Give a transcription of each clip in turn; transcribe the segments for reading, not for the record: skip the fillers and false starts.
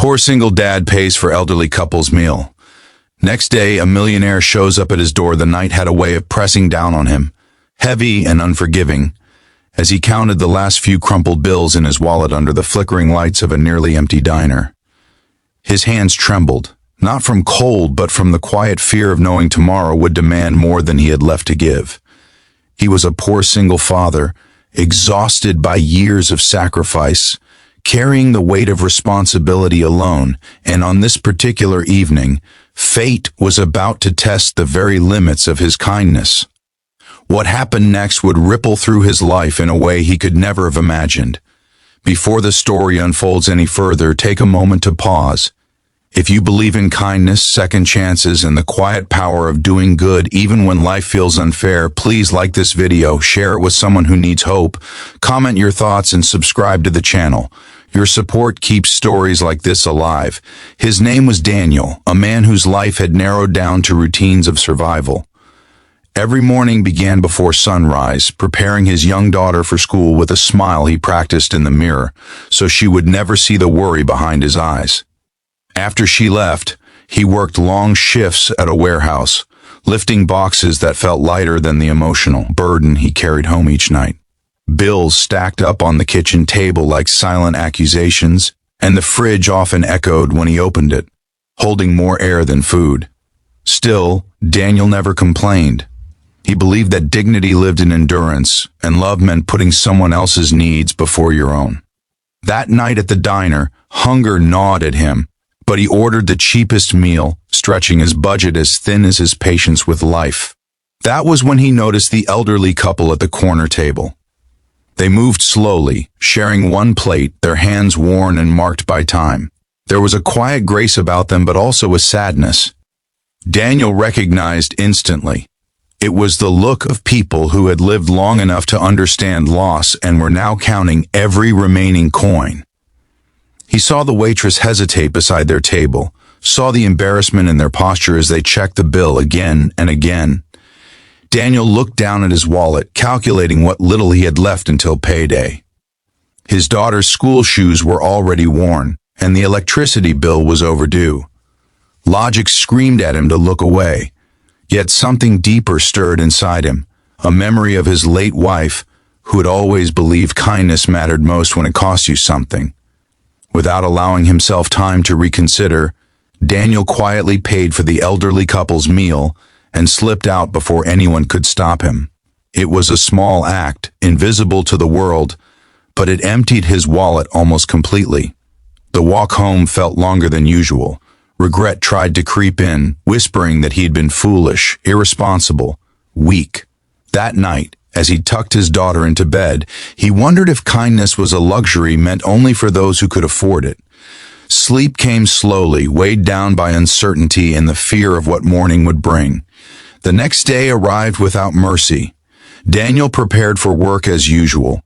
Poor single dad pays for elderly couple's meal. Next day, a millionaire shows up at his door. The night had a way of pressing down on him, heavy and unforgiving, as he counted the last few crumpled bills in his wallet under the flickering lights of a nearly empty diner. His hands trembled, not from cold but from the quiet fear of knowing tomorrow would demand more than he had left to give. He was a poor single father, exhausted by years of sacrifice, carrying the weight of responsibility alone, and on this particular evening, fate was about to test the very limits of his kindness. What happened next would ripple through his life in a way he could never have imagined. Before the story unfolds any further, take a moment to pause. If you believe in kindness, second chances, and the quiet power of doing good even when life feels unfair, please like this video, share it with someone who needs hope, comment your thoughts, and subscribe to the channel. Your support keeps stories like this alive. His name was Daniel, a man whose life had narrowed down to routines of survival. Every morning began before sunrise, preparing his young daughter for school with a smile he practiced in the mirror, so she would never see the worry behind his eyes. After she left, he worked long shifts at a warehouse, lifting boxes that felt lighter than the emotional burden he carried home each night. Bills stacked up on the kitchen table like silent accusations, and the fridge often echoed when he opened it, holding more air than food. Still, Daniel never complained. He believed that dignity lived in endurance, and love meant putting someone else's needs before your own. That night at the diner, hunger gnawed at him, but he ordered the cheapest meal, stretching his budget as thin as his patience with life. That was when he noticed the elderly couple at the corner table. They moved slowly, sharing one plate, their hands worn and marked by time. There was a quiet grace about them, but also a sadness. Daniel recognized instantly. It was the look of people who had lived long enough to understand loss and were now counting every remaining coin. He saw the waitress hesitate beside their table, saw the embarrassment in their posture as they checked the bill again and again. Daniel looked down at his wallet, calculating what little he had left until payday. His daughter's school shoes were already worn, and the electricity bill was overdue. Logic screamed at him to look away, yet something deeper stirred inside him, a memory of his late wife, who had always believed kindness mattered most when it cost you something. Without allowing himself time to reconsider, Daniel quietly paid for the elderly couple's meal and slipped out before anyone could stop him. It was a small act, invisible to the world, but it emptied his wallet almost completely. The walk home felt longer than usual. Regret tried to creep in, whispering that he'd been foolish, irresponsible, weak. That night, as he tucked his daughter into bed, he wondered if kindness was a luxury meant only for those who could afford it. Sleep came slowly, weighed down by uncertainty and the fear of what morning would bring. The next day arrived without mercy. Daniel prepared for work as usual,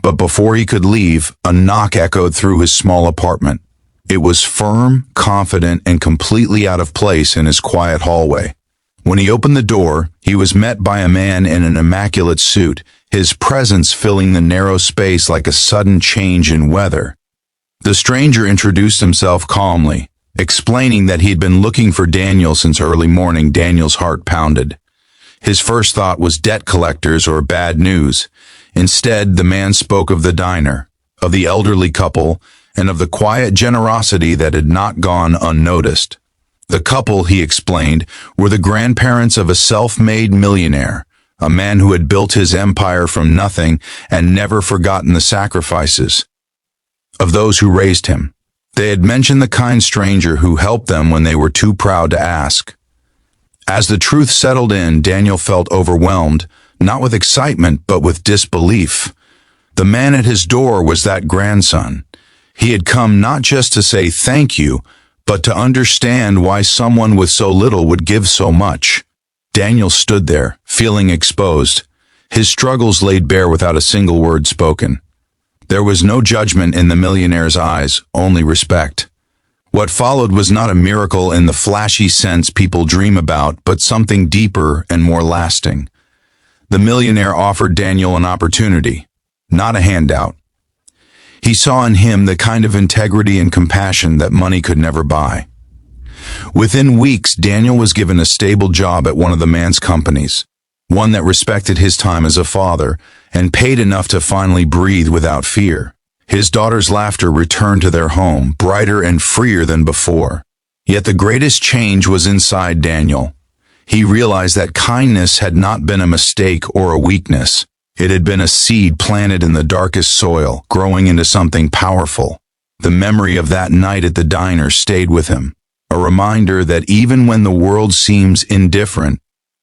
but before he could leave, a knock echoed through his small apartment. It was firm, confident, and completely out of place in his quiet hallway. When he opened the door, he was met by a man in an immaculate suit, his presence filling the narrow space like a sudden change in weather. The stranger introduced himself calmly, explaining that he'd been looking for Daniel since early morning. Daniel's heart pounded. His first thought was debt collectors or bad news. Instead, the man spoke of the diner, of the elderly couple, and of the quiet generosity that had not gone unnoticed. The couple, he explained, were the grandparents of a self-made millionaire, a man who had built his empire from nothing and never forgotten the sacrifices of those who raised him. They had mentioned the kind stranger who helped them when they were too proud to ask. As the truth settled in, Daniel felt overwhelmed, not with excitement but with disbelief. The man at his door was that grandson. He had come not just to say thank you, but to understand why someone with so little would give so much. Daniel stood there, feeling exposed, his struggles laid bare without a single word spoken. There was no judgment in the millionaire's eyes, only respect. What followed was not a miracle in the flashy sense people dream about, but something deeper and more lasting. The millionaire offered Daniel an opportunity, not a handout. He saw in him the kind of integrity and compassion that money could never buy. Within weeks, Daniel was given a stable job at one of the man's companies, one that respected his time as a father and paid enough to finally breathe without fear. His daughter's laughter returned to their home, brighter and freer than before. Yet the greatest change was inside Daniel. He realized that kindness had not been a mistake or a weakness. It had been a seed planted in the darkest soil, growing into something powerful. The memory of that night at the diner stayed with him, a reminder that even when the world seems indifferent,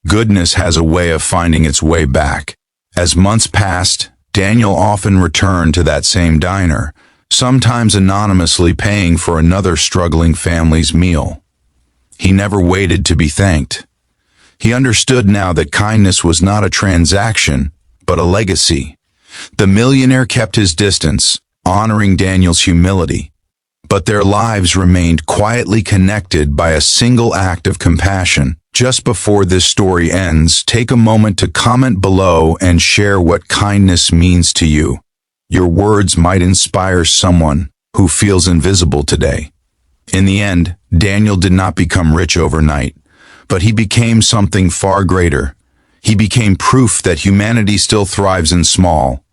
goodness has a way of finding its way back. As months passed, Daniel often returned to that same diner, sometimes anonymously paying for another struggling family's meal. He never waited to be thanked. He understood now that kindness was not a transaction, but a legacy. The millionaire kept his distance, honoring Daniel's humility, but their lives remained quietly connected by a single act of compassion. Just before this story ends, take a moment to comment below and share what kindness means to you. Your words might inspire someone who feels invisible today. In the end, Daniel did not become rich overnight, but he became something far greater. He became proof that humanity still thrives in small,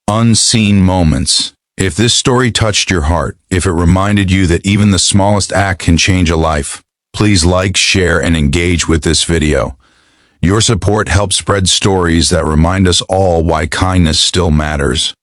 unseen moments. If this story touched your heart, if it reminded you that even the smallest act can change a life, please like, share, and engage with this video. Your support helps spread stories that remind us all why kindness still matters.